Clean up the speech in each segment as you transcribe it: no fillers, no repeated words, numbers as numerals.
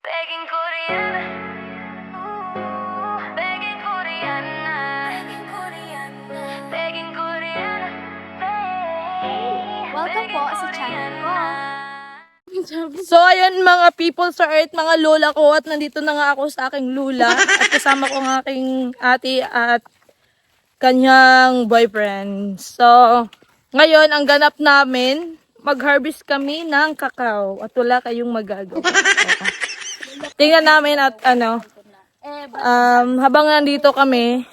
Begging Koreana. Begging Koreana. Begging Koreana. Welcome po sa channel ko. So, ayun mga people sa earth, mga lola ko, at nandito na nga ako sa aking lula at kasama ko ang aking ate at kanyang boyfriend. So, ngayon, ang ganap namin, mag-harvest kami ng kakao at wala kayong magagawa. Tingnan namin at habang nandito kami,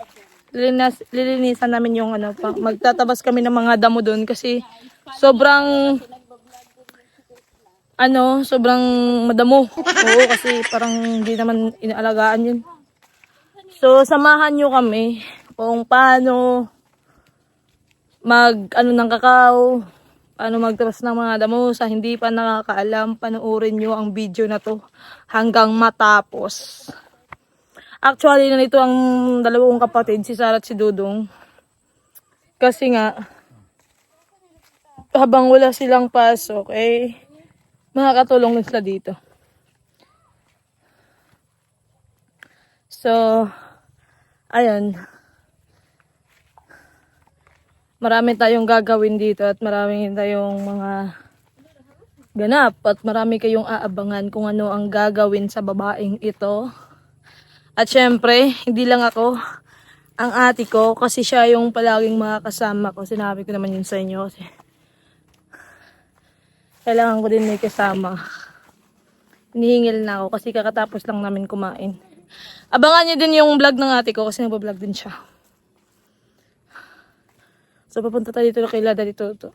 lilinisan namin yung magtatabas kami ng mga damo doon kasi sobrang sobrang madamo. Oo, kasi parang hindi naman inaalagaan yun. So, samahan nyo kami kung paano ng kakao, paano magtabas ng mga damo. Sa hindi pa nakakaalam, panoorin nyo ang video na to hanggang matapos. Actually, nandito ang dalawang kapatid, si Sarah at si Dudong. Kasi nga, habang wala silang pasok, makakatulong din sila dito. So, ayun. Marami tayong gagawin dito at marami tayong mga ganap at marami kayong aabangan kung ano ang gagawin sa babaeng ito. At syempre, hindi lang ako, ang ate ko, kasi siya yung palaging makakasama ko. Sinabi ko naman yun sa inyo kasi kailangan ko din may kasama. Hinihingil na ako kasi kakatapos lang namin kumain. Abangan nyo din yung vlog ng ate ko kasi nagbablog din siya. So, papunta tayo dito kay Lada dito.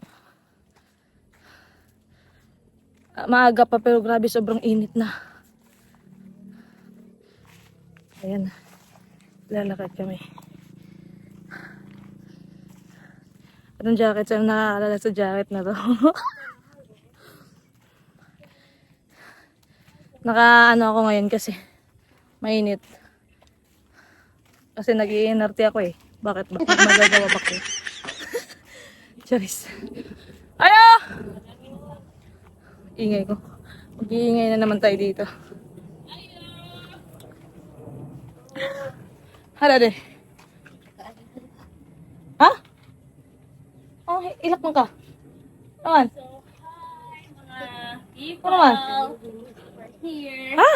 Maaga pa pero grabe sobrang init na. Ayan. Lalakad kami. Anong jacket? Saan nakaalala sa jacket na to? Ako ngayon kasi mainit. Kasi nag-i-NRT ako eh. Bakit ba? Magagawa ba ko? Charis. Ayo! Ingay ko. Mag-iingay na naman tayo dito. Hala de. Ha? Oh, ilak mo ka. Naman. People, naman? we're here. Ha?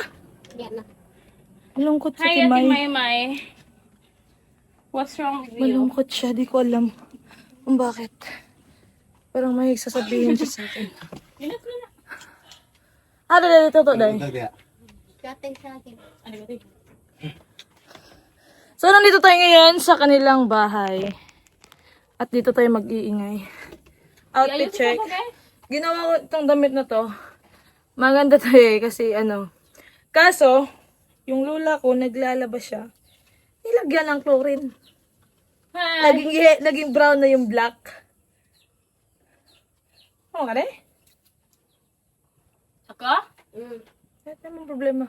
Malungkot si Hi, Ate Timay. Maymay. What's wrong with you? Malungkot siya. Di ko alam kung bakit. Parang may sasabihin siya sa akin. Ah, dali, dito, dali. So, nandito tayo ngayon sa kanilang bahay. At dito tayo mag-iingay. Outfit check. Ginawa ko itong damit na to. Maganda to kasi Kaso, yung lula ko, naglalaba siya. Nilagyan ng chlorine. Hi. Naging brown na yung black. Ano ka rin? Ako? Ano namang problema?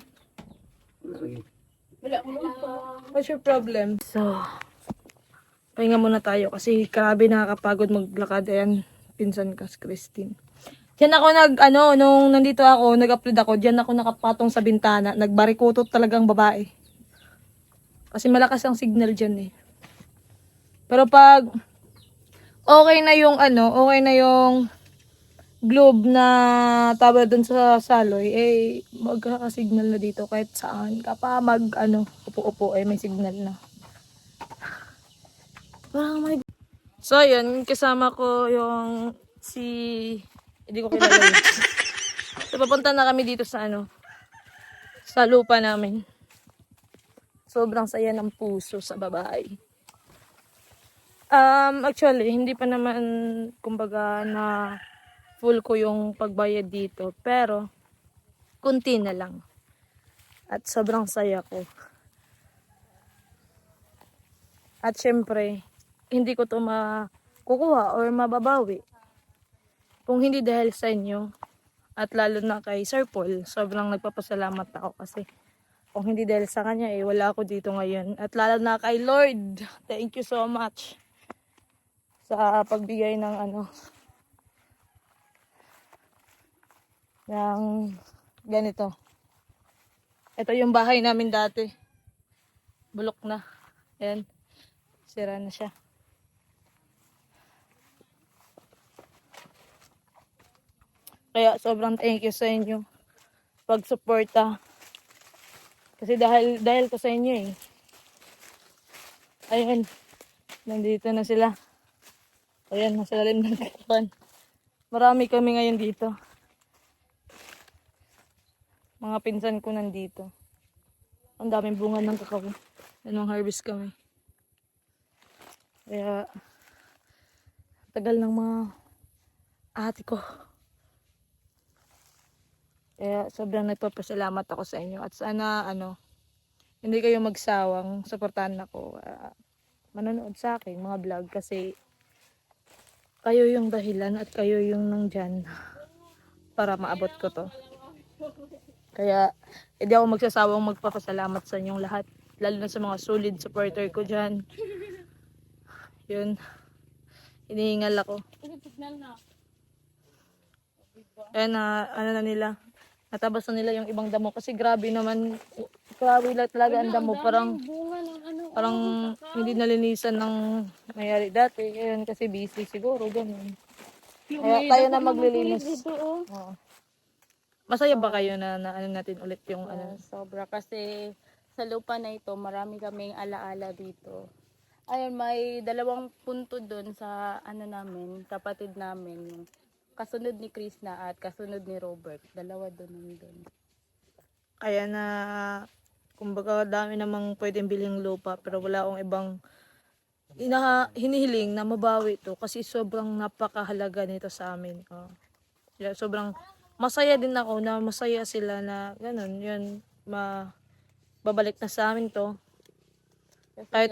Wala ko lang po. What's your problem? So, pahinga muna tayo kasi grabe nakakapagod maglakad. Ayan, pinsan ka, Christine. Diyan ako nung nandito ako, nag-upload ako, diyan ako nakapatong sa bintana. Nagbarikutot talagang babae. Kasi malakas ang signal diyan eh. Pero pag okay na yung globe na tawag doon sa saloy, magkakasignal na dito kahit saan. Kapag upo-upo, may signal na. Parang may... So, yun, kasama ko yung hindi ko kilala yun. So, papunta na kami dito sa sa lupa namin. Sobrang saya ng puso sa babae. Actually, hindi pa naman, kumbaga, na full ko yung pagbayad dito. Pero, kunti na lang. At sobrang saya ko. At syempre, hindi ko to makukuha or mababawi. Kung hindi dahil sa inyo, at lalo na kay Sir Paul, sobrang nagpapasalamat ako kasi kung hindi dahil sa kanya, wala ako dito ngayon. At lalo na kay Lord, thank you so much sa pagbigay ng ng ganito. Ito yung bahay namin dati. Bulok na. Ayan. Sira na siya. Kaya sobrang thank you sa inyo. Pag-suporta. Kasi dahil ko sa inyo eh. Ayun. Nandito na sila. Ayan, nasa lalim ng kapan. Marami kami ngayon dito. Mga pinsan ko nandito. Ang daming bunga ng kakao. Anong harvest kami. Kaya, tagal ng mga ate ko. Kaya, sobrang nagpapasalamat ako sa inyo. At sana, hindi kayo magsawang suportahan ako. Manonood sa akin, mga vlog. Kasi, kayo yung dahilan at kayo yung nandyan para maabot ko to. Kaya, hindi ako magsasawang magpapasalamat sa inyong lahat. Lalo na sa mga solid supporter ko dyan. Yun. Hinihingal ako. Ayan na nila. Natabas na nila yung ibang damo. Kasi grabe naman. Grabe lang talaga ang damo. Parang hindi nalinisan ng nangyari dati. Ayan kasi busy siguro. Ganun. Kaya tayo na maglilinis. Oo. Masaya ba kayo na natin ulit yung Sobra kasi sa lupa na ito, marami kaming alaala dito. Ayun, may 2 punto doon sa namin, kapatid namin. Yung kasunod ni Krishna at kasunod ni Robert. 2 doon nandun. Kaya na, kumbaga dami namang pwedeng biling lupa pero wala akong ibang hinihiling na mabawi to kasi sobrang napakahalaga nito sa amin. Yeah, sobrang masaya din ako na masaya sila na ganun, yun, babalik na sa amin to. Kahit,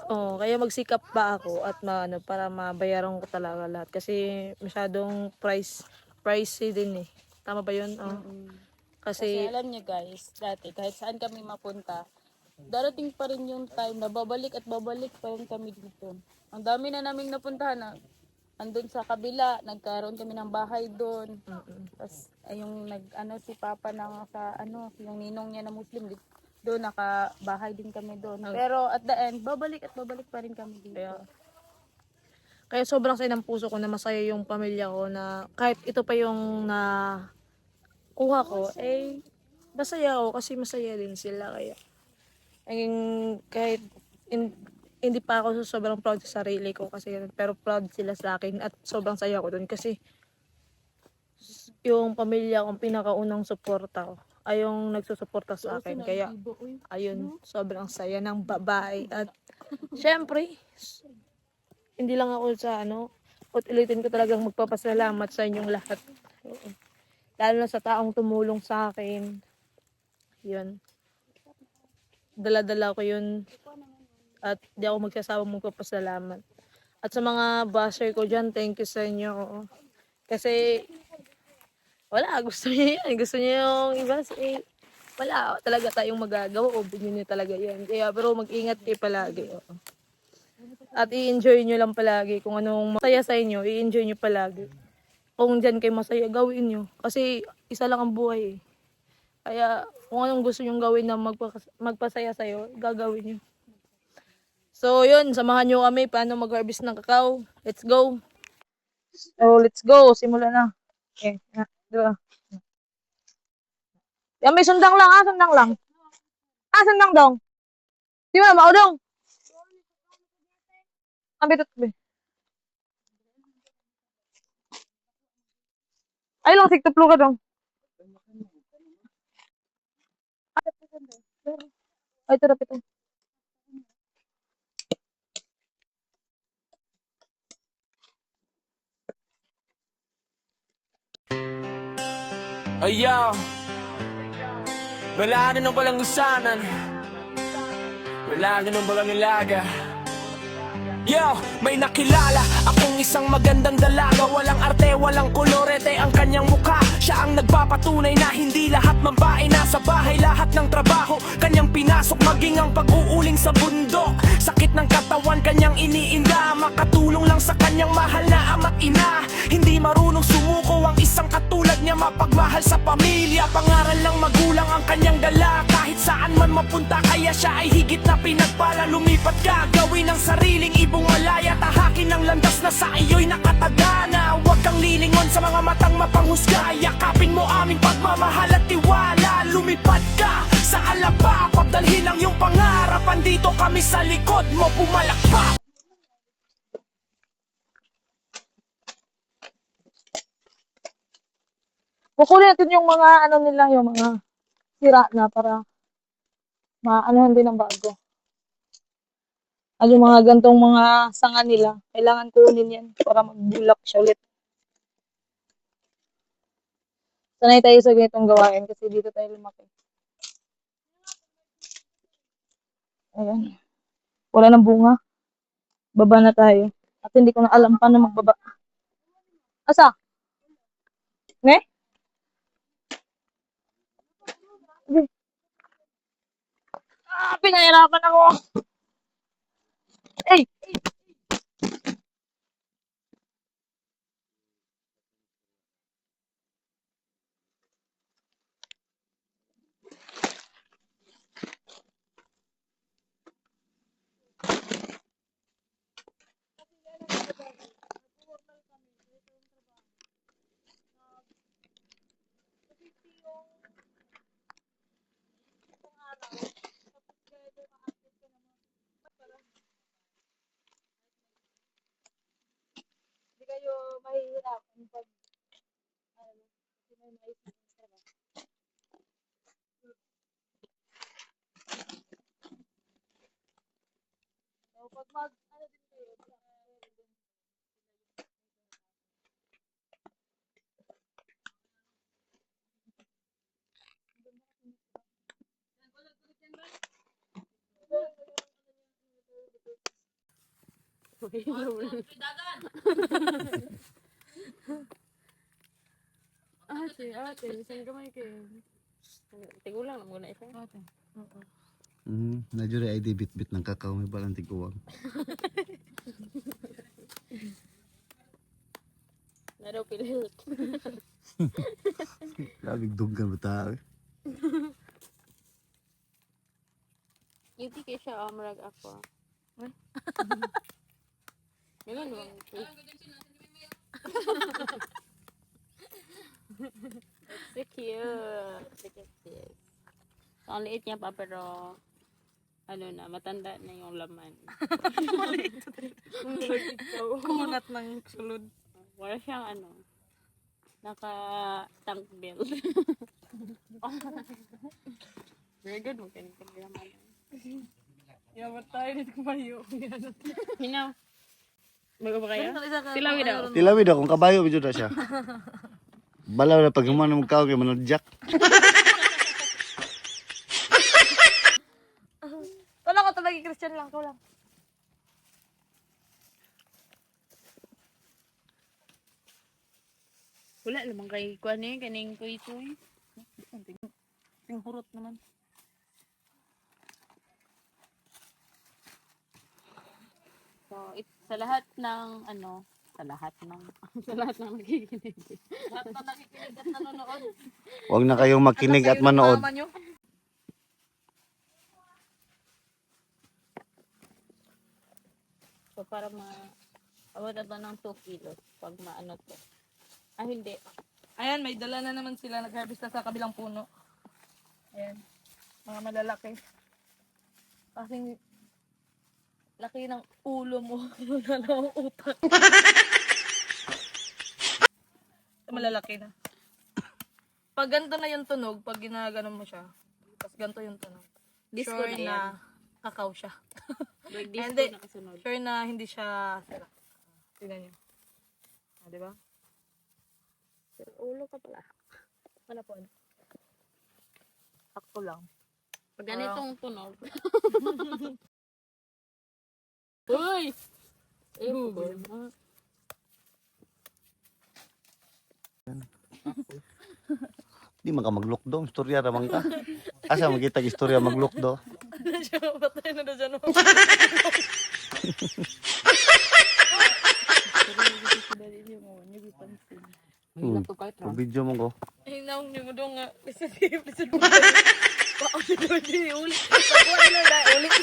kaya magsikap pa ako at para mabayaran ko talaga lahat. Kasi masyadong pricey din eh. Tama ba yun? Kasi alam niyo guys, dati kahit saan kami mapunta, darating pa rin yung time na babalik at babalik pa rin kami dito. Ang dami na naming napuntahan na andun sa kabila, nagkaroon kami ng bahay doon. Tapos yung si Papa yung ninong niya na Muslim, doon nakabahay din kami doon. Pero at the end, babalik at babalik pa rin kami dito. Kaya sobrang saya ng puso ko na masaya yung pamilya ko na kahit ito pa yung kuha ko, masaya ako kasi masaya din sila. Kaya kahit hindi pa ako sobrang proud sa sarili ko kasi pero proud sila sa akin at sobrang saya ko dun kasi yung pamilya kong pinakaunang suporta ko ay yung nagsusuporta sa akin. Kaya ayun, sobrang saya ng babae at syempre hindi lang ako sa ulitin ko talagang magpapasalamat sa inyong lahat. Lalo na sa taong tumulong sa akin. Yun. Dala-dala ko yun. At di ako magsasawang magpapasalamat. At sa mga basher ko dyan, thank you sa inyo. Kasi, wala, gusto niyo yan. Gusto niyo yung iba. Wala, talaga tayong magagawa. O, bigyan niyo talaga yan. Kaya, pero mag-ingat kayo palagi. At i-enjoy nyo lang palagi. Kung anong masaya sa inyo, i-enjoy nyo palagi. Kung dyan kayo masaya, gawin nyo. Kasi, isa lang ang buhay eh. Kaya, kung anong gusto nyo gawin na magpasaya sa'yo, gagawin nyo. So, yun, samahan nyo kami paano mag-harvest ng kakao. Let's go. So, let's go. Simula na. Okay. Diba? Yan, may sundang lang. Sundang lang. Sundang dong. Di ba, maudong? Ambil tutubi. Ay lang, sigtuplo ka dong. Ay, ito dapat ito. Ayaw, wala na nung palang usanan, wala na nung palang ilaga. Yo, may nakilala akong isang magandang dalaga. Walang arte, walang kolorete ang kanyang mukha. Siya ang nagpapatunay na hindi lahat mambae nasa bahay, lahat ng trabaho kanyang pinasok, maging ang pag-uuling sa bundok. Sakit ng katawan kanyang iniinda, makatulong lang sa kanyang mahal na ama't ina. Hindi marunong sumuko ang isang katulad niya, mapagmahal sa pamilya. Pangaral ng magulang ang kanyang dala, kahit siya ay higit na pinagpala. Lumipat ka, gawin ang sariling ibong malaya. Tahakin ang landas na sa iyo'y nakatagana. Huwag kang lilingon sa mga matang mapanghusga. Yakapin mo aming pagmamahal at tiwala. Lumipad ka sa alaba, pagdalhin ang iyong pangarap. Andito kami sa likod mo, pumalakpak. Kukunin natin yung mga ano nila, yung mga sira na para maanohan din ng bago. At yung mga gantong mga sanga nila, kailangan kunin yan para magbulak siya ulit. Sanay tayo sa ganitong gawain kasi dito tayo lumaki. Ayan. Wala nang bunga. Baba na tayo. At hindi ko na alam paano magbaba. Asa? Ne? Pinahirapan ako. Ay! Hindi kayo mahihirapan pag pag ano din kayo, Ate, saan kamay kayo? Tigulang lang muna isa. Ate. Najuri ay di bit-bit ng kakao may balang tiguwang. Naraw pilit. Labig duggan ba tayo? Yuti kayo siya, marag ako. Ganun lang. So cute. So, ang liit niya pa pero ano na, matanda na yung laman. kumunat ng sulod. Wala siyang ano, naka-tank belt. Very good, magkanig ka laman. Yaman tayo dito kumayo. Hinaw. Bago ba kayo? Tilawin daw. Tilawid akong kabayo medyo na siya. Balaw na pag humano mong kao kay manadjak. Wala ko talaga Christian lang, ko lang. Wala naman kay kuan eh, kaning ko ito eh. Ting hurot naman. So, sa lahat ng ano, sa lahat ng nakikinig. Lahat na nakikinig at nanonood. Huwag na kayong makinig at manood. So, para abot na to ng 2 kilos pag maano to. Ah, hindi. Ayan, may dala na naman sila. Nag-harvest na sa kabilang puno. Ayan. Mga malalaki. Kasing laki ng ulo mo. Wala na ang utak. Malalaki na. Pag ganito na yung tunog, pag ginaganon mo siya, tapos ganito yung tunog. Disco Sure na yan. na kakao siya. Like disco Hindi. na kasunod. Sure na hindi siya sira. Tingnan nyo. Ah, di ba? Pero ulo ka pala. Ano po? Sakto lang. Pag ganitong tunog. Uy! Di man ka maglukdo, istorya raman ka. Asa makita istorya maglukdo. Patay na na dyan. Video mo ko. Ay, naong niyo mo doon nga. Listen mo. Paon niyo Ulit. Pagkuha nila dahil ulit.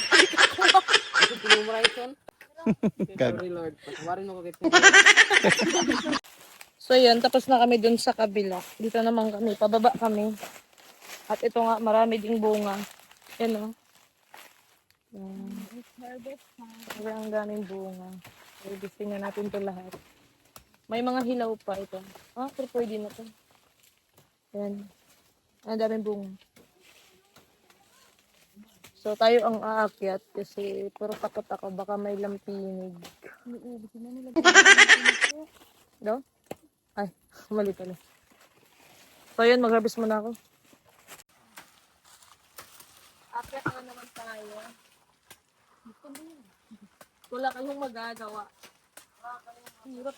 So yun, tapos na kami dun sa kabila. Dito naman kami, pababa kami. At ito nga, marami ding bunga. Yan o. Ang daming bunga. Harvesting na natin ito lahat. May mga hilaw pa ito. Pero pwede na ito. Yan. Ang daming bunga. So tayo ang aakyat kasi puro takot ako. Baka may lampinig. No? Ay, mali pala. So yun, mag-harvest muna ako. Akyat na naman tayo. Wala kayong magagawa. Hirap.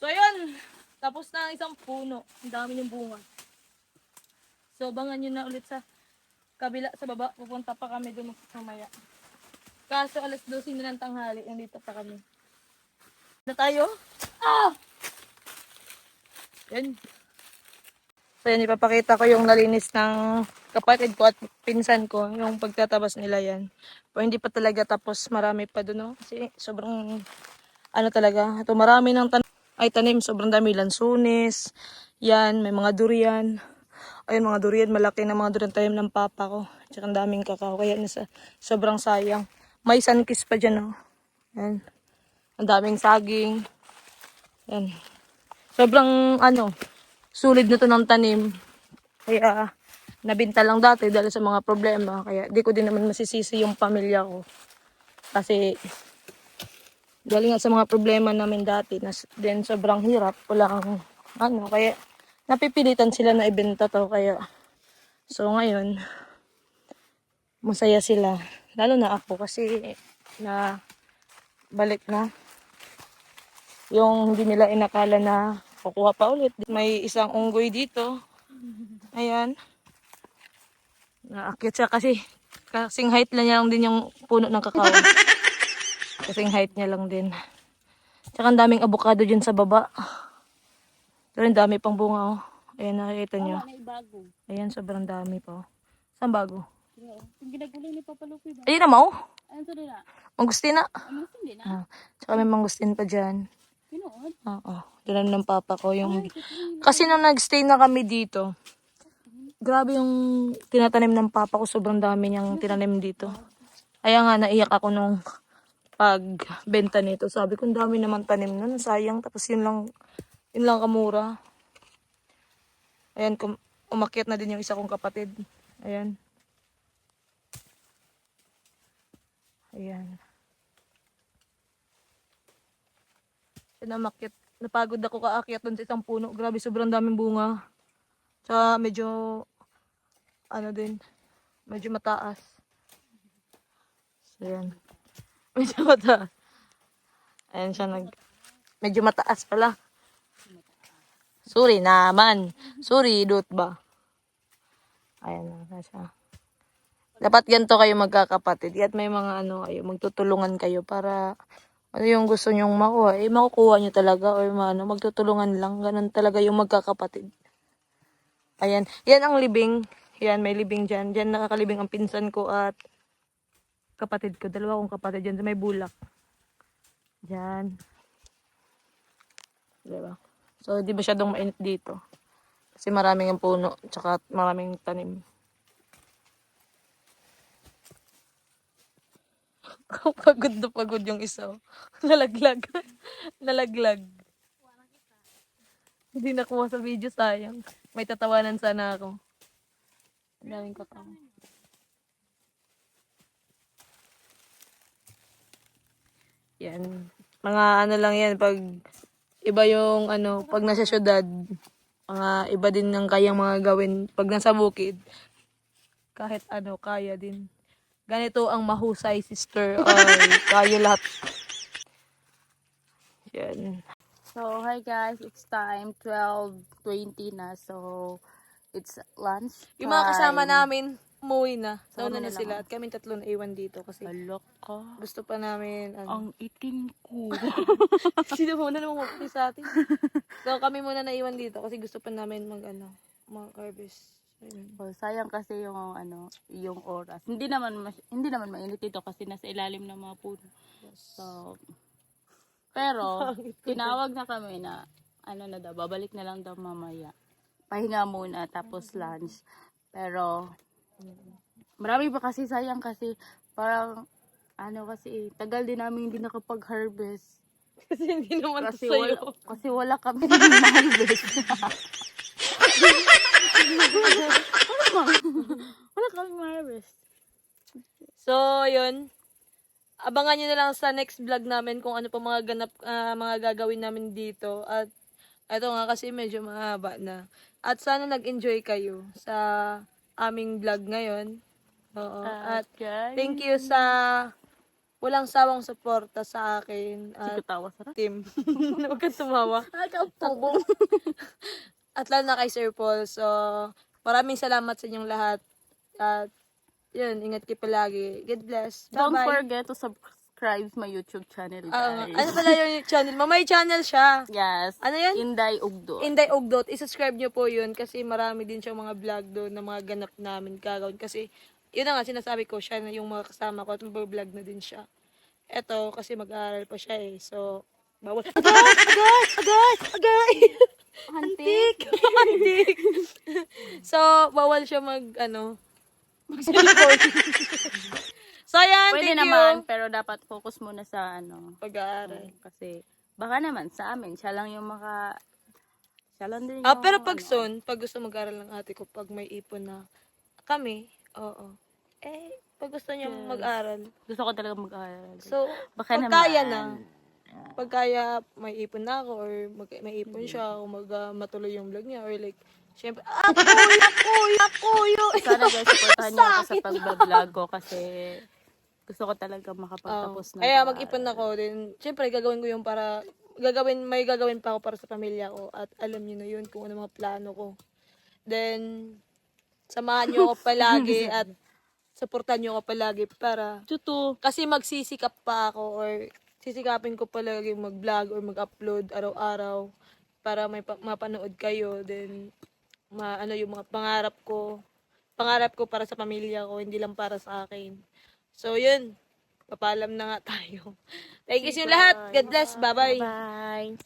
So, ayun. Tapos na ang isang puno. Ang dami yung bunga. So, abangan nyo na ulit sa kabila, sa baba. Pupunta pa kami doon mamaya. Kaso, alas 12 na ng tanghali. Nandito pa kami. Na tayo? Yan. So, yan. Ipapakita ko yung nalinis ng kapatid ko at pinsan ko. Yung pagtatabas nila yan. Pero hindi pa talaga tapos. Marami pa doon. No? Kasi sobrang talaga. Ito marami ng tanim, sobrang dami, lansunis, yan, may mga durian. Ayun, mga durian, malaki na mga durian tanim ng papa ko. Tsaka ang daming kakao, kaya sobrang sayang. May sunkist pa dyan, oh. Yan. Ang daming saging. Yan. Sobrang, sulit na to ng tanim. Kaya, nabinta lang dati dahil sa mga problema. Kaya, di ko din naman masisisi yung pamilya ko. Kasi, galing nga sa mga problema namin dati, then sobrang hirap, walang kaya napipilitan sila na ibenta to, kaya so ngayon masaya sila, lalo na ako kasi na balik na yung hindi nila inakala na kukuha pa ulit. May isang unggoy dito, ayan, naakyat siya kasi kasing height lang din yung puno ng kakao. Kasing height niya lang din. Tsaka ang daming avocado dyan sa baba. Pero ang dami pang bunga, oh. Ayan, nakikita nyo. Ayan, sobrang dami pa, oh. Saan bago? Yung ginagulay ni Papa Lupi ba? Ayun na, mo. Ayun sa nila. Mangustin na. Hindi na. Tsaka may mangustin pa dyan. Pinood. Oo. Dinan ng papa ko. Kasi nung nag-stay na kami dito, grabe yung tinatanim ng papa ko. Sobrang dami niyang tinanim dito. Kaya nga, naiyak ako nung pagbenta nito. Sabi ko, ang dami naman tanim nun. Sayang. Tapos yun lang Yun lang kamura. Ayan, umakyat na din yung isa kong kapatid. Ayan. Ayan. Siya umakyat. Napagod ako kaakyat dun sa isang puno. Grabe, sobrang daming bunga. Tsaka medyo, ano din, medyo mataas. So, ayan. Medyo mataas. Ayan siya medyo mataas pala. Sorry naman. Sorry, dot ba? Ayan na siya. Dapat ganito kayo magkakapatid. At may mga ano kayo, magtutulungan kayo para ano yung gusto nyong makuha. Makukuha nyo talaga or magtutulungan lang. Ganun talaga yung magkakapatid. Ayan. Yan ang libing. Yan, may libing dyan. Dyan nakakalibing ang pinsan ko at kapatid ko. Dalawa kong kapatid dyan. May bulak. Dyan. Diba? So, di masyadong mainit dito. Kasi maraming ang puno. Tsaka maraming tanim. Pagod na pagod yung isa. Nalaglag. Nalaglag. Hindi nakuha sa video, sayang. May tatawanan sana ako. Ang daming katawa. Yan. Mga ano lang yan, pag iba yung ano, pag nasa syudad, mga iba din ng kayang mga gawin. Pag nasa bukid, kahit ano, kaya din. Ganito ang mahusay, sister. Ay, kayo lahat. Yan. So, hi guys, it's time 12:20 na. So, it's lunch time. Yung mga kasama namin, umuwi na. Nauna Sama na na sila. lang. At kami tatlo na iwan dito kasi Alok ka. gusto pa namin, Ang itim ko. sino muna naman maputi sa atin. So, kami muna naiwan dito kasi gusto pa namin mag-harvest. Ayun. Oh, sayang kasi yung yung oras. Hindi naman mainit dito kasi nasa ilalim ng mga puno. So, pero tinawag na kami na na daw, babalik na lang daw mamaya. Pahinga muna tapos lunch. Pero marami pa kasi, sayang kasi parang tagal din namin hindi nakapag-harvest. Kasi hindi naman to Kasi sa'yo. wala kami harvest. wala kami harvest. So, yun. Abangan nyo na lang sa next vlog namin kung ano pa mga gagawin namin dito. At ito nga kasi medyo mahaba na. At sana nag-enjoy kayo sa aming vlog ngayon. Oo. At thank you sa walang sawang suporta sa akin. At Tawa sarap. team. Huwag kang tumawa. At lalo na kay Sir Paul. So, maraming salamat sa inyong lahat. At yun, ingat kayo palagi. God bless. Don't Bye-bye. forget to subscribe my YouTube channel, Ano guys. pala yung channel? May channel siya. Yes. Ano yan? Inday Ugdo. Inday Ugdot. I-subscribe nyo po yun kasi marami din siyang mga vlog doon na mga ganap namin gagawin. Kasi, yun na nga, sinasabi ko, siya na yung mga kasama ko at mag-vlog na din siya. Eto, kasi mag-aaral pa siya eh. So, bawal. Agay! Antik! Antik! So, bawal siya mag-cellphone. So, ayan, Pwede thank naman, you. pero dapat focus muna sa Pag-aaral. kasi baka naman sa amin, siya lang din Pero pag soon, pag gusto mag-aral ng ate ko, pag may ipon na kami, oo. Pag gusto niya mag-aral. gusto ko talaga mag-aaral. So, Baka pag naman. kaya na, pag kaya may ipon na ako or may ipon siya o matuloy yung vlog niya or like, syempre, kuyo! Sana guys, supportahan niyo ako sa pag-vlog ko kasi gusto ko talaga makapagtapos na. Kaya mag-ipon ako din. Syempre, gagawin ko yung may gagawin pa ako para sa pamilya ko at alam niyo na yun kung ano mga plano ko. Then, samahan niyo ako palagi at supportan niyo ako palagi para kasi magsisikap pa ako or sisikapin ko palagi mag-vlog or mag-upload araw-araw para may mapanood kayo. Then, yung mga pangarap ko para sa pamilya ko, hindi lang para sa akin. So, yun. Papaalam na nga tayo. Thank you sa lahat. God bless. Bye-bye. Bye.